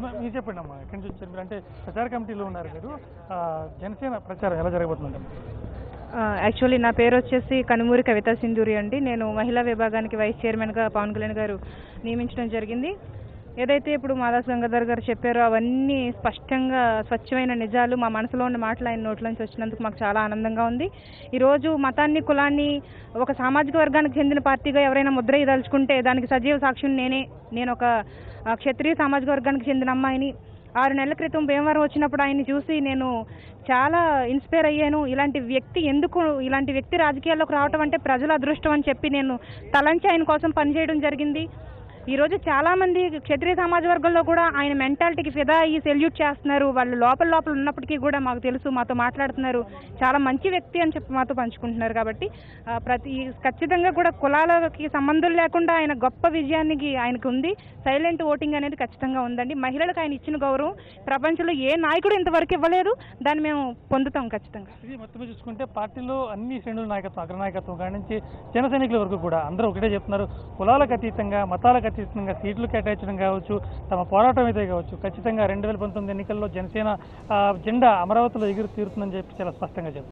మీరు చెప్పండి అమ్మా, ఎక్కడి నుంచి వచ్చారు మీరు? అంటే ప్రచార కమిటీలో ఉన్నారు మీరు. జనసేన ప్రచారం ఎలా జరగబోతుంది? యాక్చువల్లీ నా పేరు వచ్చేసి కనుమూరి కవితా సింధూరి అండి. నేను మహిళా విభాగానికి వైస్ చైర్మన్గా పవన్ కళ్యాణ్ గారు నియమించడం జరిగింది. ఏదైతే ఇప్పుడు మాదాసు గంగాధర్ గారు చెప్పారో అవన్నీ స్పష్టంగా స్వచ్ఛమైన నిజాలు, మా మనసులో ఉన్న మాటలు ఆయన నోట్లోంచి వచ్చినందుకు మాకు చాలా ఆనందంగా ఉంది. ఈరోజు మతాన్ని, కులాన్ని ఒక సామాజిక వర్గానికి చెందిన పార్టీగా ఎవరైనా ముద్ర వేయదలుచుకుంటే దానికి సజీవ సాక్ష్యం నేను ఒక క్షత్రియ సామాజిక వర్గానికి చెందిన అమ్మాయిని. 6 నెలల క్రితం భీమవరం వచ్చినప్పుడు ఆయన్ని చూసి నేను చాలా ఇన్స్పైర్ అయ్యాను. ఇలాంటి వ్యక్తి రాజకీయాల్లోకి రావటం అంటే ప్రజల అదృష్టం అని చెప్పి నేను తలంచి ఆయన కోసం పనిచేయడం జరిగింది. ఈరోజు చాలామంది క్షత్రియ సమాజ వర్గంలో కూడా ఆయన మెంటాలిటీకి ఫిదా అయ్యి సెల్యూట్ చేస్తున్నారు. వాళ్ళు లోపల ఉన్నప్పటికీ కూడా మాకు తెలుసు, మాతో మాట్లాడుతున్నారు, చాలా మంచి వ్యక్తి అని చెప్పి మాతో పంచుకుంటున్నారు. కాబట్టి ఖచ్చితంగా కూడా కులాలకి సంబంధం లేకుండా ఆయన గొప్ప విజయానికి ఆయనకు ఉంది. సైలెంట్ ఓటింగ్ అనేది ఖచ్చితంగా ఉందండి. మహిళలకు ఆయన ఇచ్చిన గౌరవం ప్రపంచంలో ఏ నాయకుడు ఇంతవరకు ఇవ్వలేదు. దాన్ని మేము పొందుతాం ఖచ్చితంగా. ఇది మొత్తం చూసుకుంటే పార్టీలో అన్ని శ్రేణుల నాయకత్వం, అగ్రనాయకత్వం కాడి నుంచి జన సైనికుల వరకు కూడా అందరూ ఒకటే చెప్తున్నారు, కులాలకు అతీతంగా, మతాలకు అతీతంగా సీట్లు కేటాయించడం కావచ్చు, తమ పోరాటం అయితే కావచ్చు, ఖచ్చితంగా 2019 ఎన్నికల్లో జనసేన జెండా అమరావతిలో ఎగురు తీరుతుందని చెప్పి చాలా స్పష్టంగా చెప్తారు.